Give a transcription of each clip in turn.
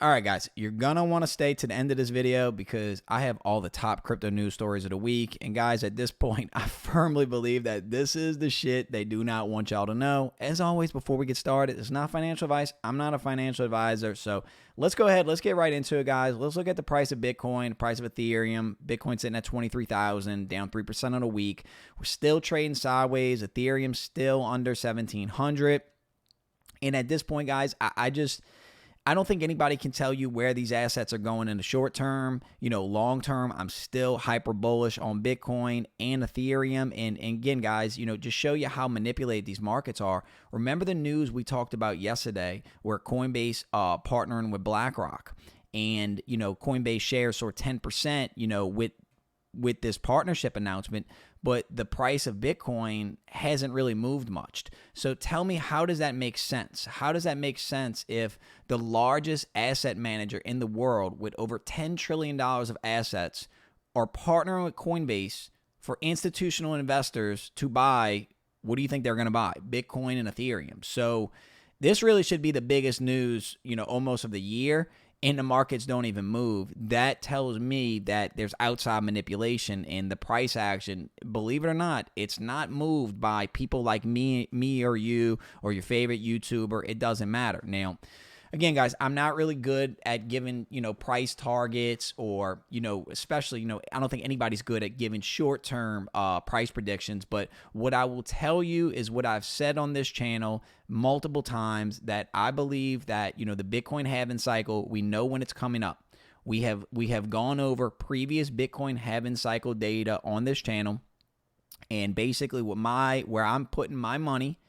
All right, guys, you're going to want to stay to the end of this video because I have all the top crypto news stories of the week. And guys, at this point, I firmly believe that this is the shit they do not want y'all to know. As always, before we get started, it's not financial advice. I'm not a financial advisor. So let's go ahead. Let's get right into it, guys. Let's look at the price of Bitcoin, price of Ethereum. Bitcoin sitting at 23,000, down 3% on a week. We're still trading sideways. Ethereum still under 1,700. And at this point, guys, I don't think anybody can tell you where these assets are going in the short term. Long term, I'm still hyper bullish on Bitcoin and Ethereum. And again, guys, just show you how manipulated these markets are. Remember the news we talked about yesterday where Coinbase partnering with BlackRock, and Coinbase shares soared 10%, with this partnership announcement, but the price of Bitcoin hasn't really moved much. So tell me, how does that make sense? How does that make sense if the largest asset manager in the world with over $10 trillion of assets are partnering with Coinbase for institutional investors to buy, what do you think they're going to buy? Bitcoin and Ethereum. So this really should be the biggest news, almost of the year. And the markets don't even move. That tells me that there's outside manipulation, and the price action, believe it or not, it's not moved by people like me or you or your favorite YouTuber. It doesn't matter. Now, again, guys, I'm not really good at giving, price targets or, especially, I don't think anybody's good at giving short-term price predictions. But what I will tell you is what I've said on this channel multiple times, that I believe that, the Bitcoin halving cycle, we know when it's coming up. We have gone over previous Bitcoin halving cycle data on this channel. And basically where I'm putting my money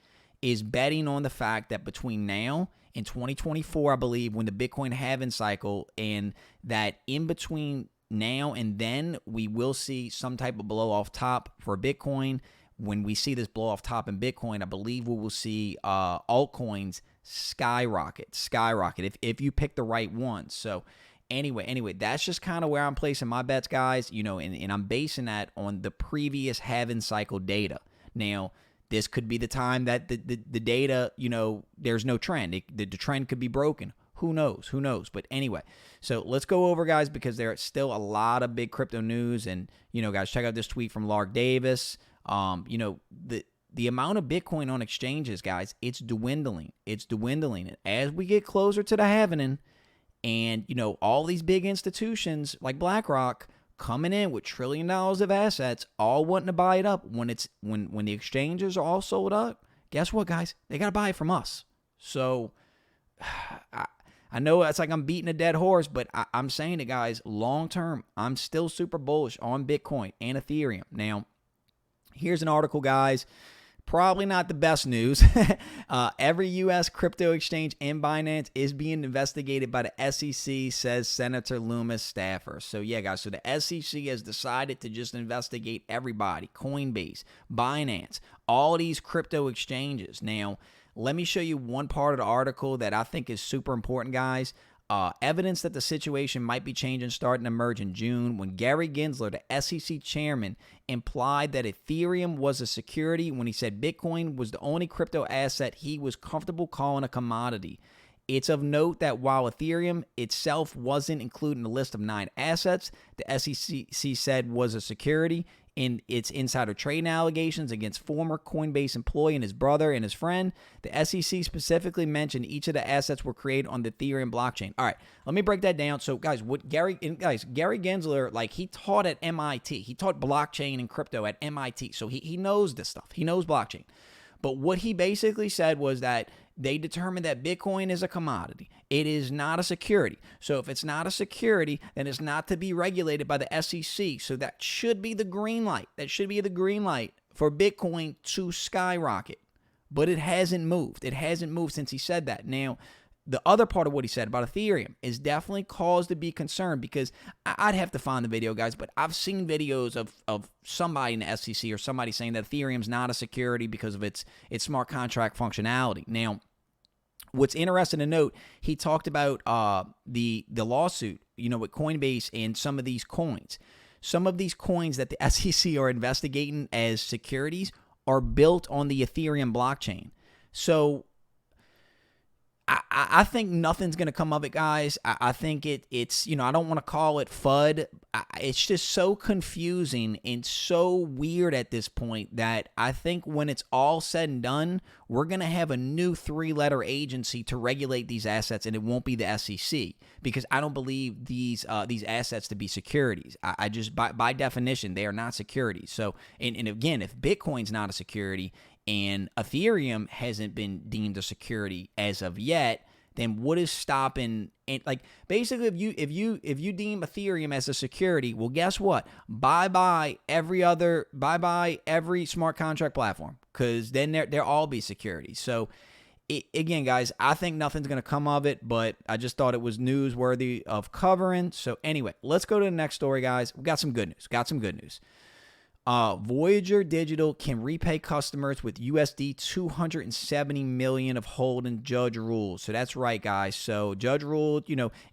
is betting on the fact that between now in 2024, I believe, when the Bitcoin halving cycle, and that in between now and then, we will see some type of blow off top for Bitcoin. When we see this blow off top in Bitcoin, I believe we will see altcoins skyrocket if you pick the right ones. So anyway, that's just kind of where I'm placing my bets, guys. And I'm basing that on the previous halving cycle data. Now, this could be the time that the data, there's no trend. The trend could be broken. Who knows? But anyway, so let's go over, guys, because there's still a lot of big crypto news. And, guys, check out this tweet from Lark Davis. The amount of Bitcoin on exchanges, guys, it's dwindling. And as we get closer to the halving, and, all these big institutions like BlackRock coming in with $1 trillion of assets, all wanting to buy it up. When the exchanges are all sold up, guess what, guys? They got to buy it from us. So I know it's like I'm beating a dead horse, but I'm saying it, guys, long term, I'm still super bullish on Bitcoin and Ethereum. Now, here's an article, guys. Probably not the best news. Every U.S. crypto exchange and Binance is being investigated by the SEC, says Senator Loomis staffer. So, yeah, guys, so the SEC has decided to just investigate everybody. Coinbase, Binance, all these crypto exchanges. Now, let me show you one part of the article that I think is super important, guys. Evidence that the situation might be changing starting to emerge in June when Gary Gensler, the SEC chairman, implied that Ethereum was a security when he said Bitcoin was the only crypto asset he was comfortable calling a commodity. It's of note that while Ethereum itself wasn't included in the list of 9 assets the SEC said was a security in its insider trading allegations against former Coinbase employee and his brother and his friend, the SEC specifically mentioned each of the assets were created on the Ethereum blockchain. All right, let me break that down. So, guys, Gary Gensler, like, he taught at MIT. He taught blockchain and crypto at MIT. So he knows this stuff. He knows blockchain. But what he basically said was that they determined that Bitcoin is a commodity. It is not a security. So if it's not a security, then it's not to be regulated by the SEC. So that should be the green light. That should be the green light for Bitcoin to skyrocket. But it hasn't moved. It hasn't moved since he said that. Now, the other part of what he said about Ethereum is definitely cause to be concerned, because I'd have to find the video, guys, but I've seen videos of somebody in the SEC or somebody saying that Ethereum's not a security because of its smart contract functionality. Now, what's interesting to note, he talked about the lawsuit, with Coinbase and some of these coins. Some of these coins that the SEC are investigating as securities are built on the Ethereum blockchain. So I think nothing's going to come of it, guys. I think it's, I don't want to call it FUD. It's just so confusing and so weird at this point that I think when it's all said and done, we're going to have a new 3-letter agency to regulate these assets, and it won't be the SEC, because I don't believe these assets to be securities. I just, by definition, they are not securities. So, and again, if Bitcoin's not a security, and Ethereum hasn't been deemed a security as of yet, then what is stopping? And like, basically, if you deem Ethereum as a security, well, guess what? Bye every smart contract platform, because then they'll all be securities. So again, guys, I think nothing's going to come of it, but I just thought it was newsworthy of covering. So anyway, let's go to the next story, guys. We got some good news. Voyager Digital can repay customers with USD 270 million of holding, Judge ruled. So that's right, guys. So Judge ruled,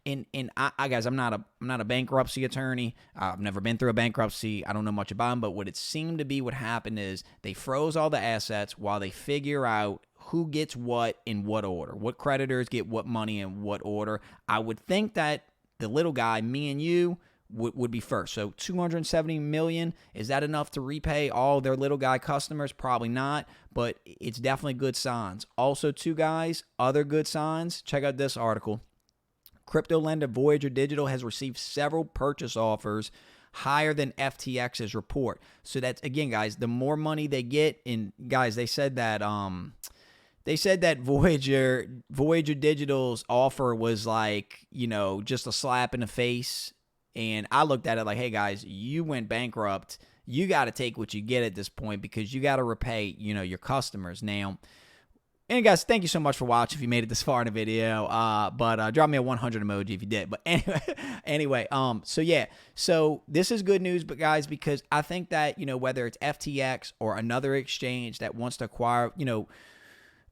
and I guys, I'm not a bankruptcy attorney. I've never been through a bankruptcy. I don't know much about them, but what it seemed to be what happened is they froze all the assets while they figure out who gets what in what order, what creditors get what money in what order. I would think that the little guy, me and you, would be first. So 270 million, is that enough to repay all their little guy customers? Probably not, but it's definitely good signs. Also, too, guys, other good signs. Check out this article. Crypto lender Voyager Digital has received several purchase offers higher than FTX's report. So that's, again, guys, the more money they get, and guys, they said that Voyager Digital's offer was like, just a slap in the face. And I looked at it like, hey, guys, you went bankrupt. You got to take what you get at this point, because you got to repay, your customers now. And guys, thank you so much for watching if you made it this far in the video. But drop me a 100 emoji if you did. But anyway, so yeah. So this is good news, but guys, because I think that, whether it's FTX or another exchange that wants to acquire,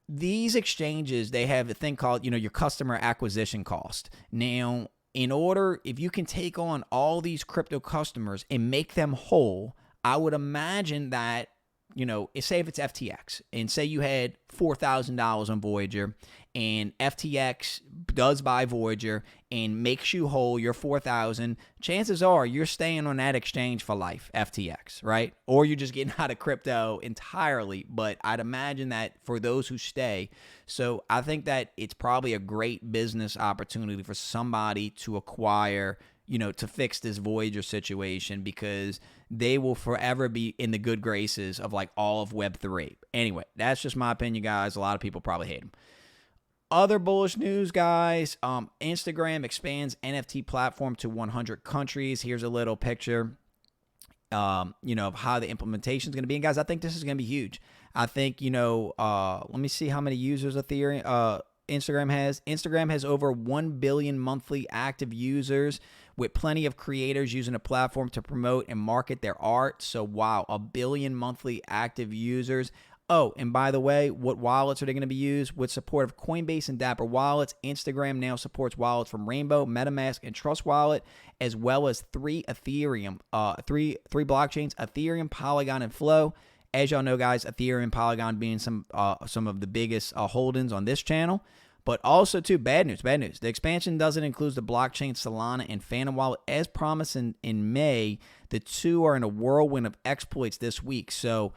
these exchanges, they have a thing called, your customer acquisition cost. Now, if you can take on all these crypto customers and make them whole, I would imagine that, say if it's FTX, and say you had $4,000 on Voyager, and FTX does buy Voyager and makes you whole your $4,000, chances are you're staying on that exchange for life, FTX, right? Or you're just getting out of crypto entirely. But I'd imagine that for those who stay, so I think that it's probably a great business opportunity for somebody to acquire, to fix this Voyager situation, because they will forever be in the good graces of like all of Web3. Anyway, that's just my opinion, guys. A lot of people probably hate them. Other bullish news, guys. Instagram expands NFT platform to 100 countries. Here's a little picture, of how the implementation is going to be. And guys, I think this is going to be huge. I think, let me see how many users Ethereum, Instagram has. Instagram has over 1 billion monthly active users, with plenty of creators using the platform to promote and market their art. So, wow, 1 billion monthly active users. Oh, and by the way, what wallets are they going to be used? With support of Coinbase and Dapper wallets, Instagram now supports wallets from Rainbow, MetaMask, and Trust Wallet, as well as three blockchains: Ethereum, Polygon, and Flow. As y'all know, guys, Ethereum and Polygon being some of the biggest holdings on this channel. But also, too, bad news. The expansion doesn't include the blockchain Solana and Phantom Wallet. As promised in May, the two are in a whirlwind of exploits this week. So,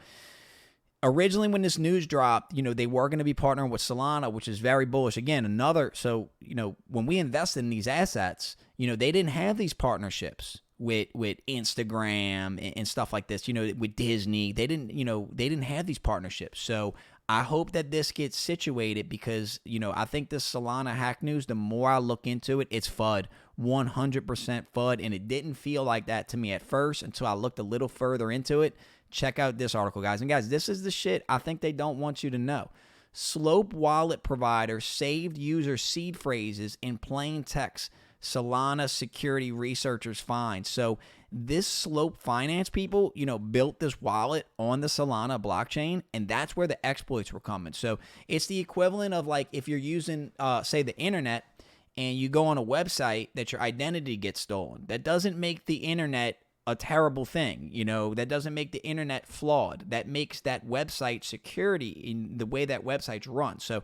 originally, when this news dropped, they were going to be partnering with Solana, which is very bullish. Again, when we invested in these assets, they didn't have these partnerships with Instagram and stuff like this, with Disney. They didn't have these partnerships. So I hope that this gets situated, because, I think this Solana hack news, the more I look into it, it's FUD, 100% FUD. And it didn't feel like that to me at first until I looked a little further into it. Check out this article, guys. And guys, this is the shit I think they don't want you to know. Slope wallet provider saved user seed phrases in plain text. Solana security researchers find. So this Slope Finance people, built this wallet on the Solana blockchain, and that's where the exploits were coming. So it's the equivalent of like if you're using, say, the internet, and you go on a website that your identity gets stolen. That doesn't make the internet a terrible thing. That doesn't make the internet flawed. That makes that website security in the way that websites run. So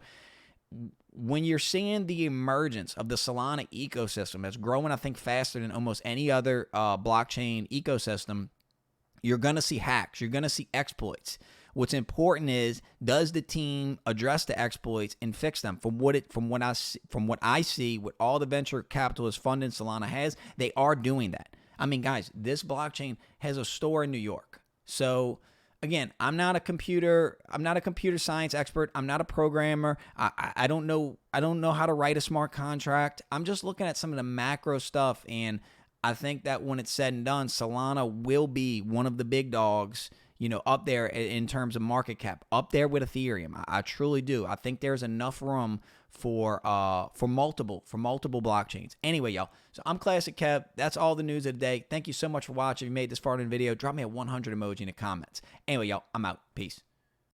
when you're seeing the emergence of the Solana ecosystem that's growing, I think, faster than almost any other blockchain ecosystem, you're going to see hacks. You're going to see exploits. What's important is, does the team address the exploits and fix them? From what I see, what all the venture capitalist funding Solana has, they are doing that. I mean, guys, this blockchain has a store in New York. So again, I'm not a computer science expert. I'm not a programmer. I don't know how to write a smart contract. I'm just looking at some of the macro stuff, and I think that when it's said and done, Solana will be one of the big dogs, up there in terms of market cap, up there with Ethereum. I truly do. I think there's enough room for multiple blockchains. Anyway, y'all, so I'm Classic Kev. That's all the news of the day. Thank you so much for watching. If you made this far in the video, drop me a 100 emoji in the comments. Anyway, y'all, I'm out. Peace.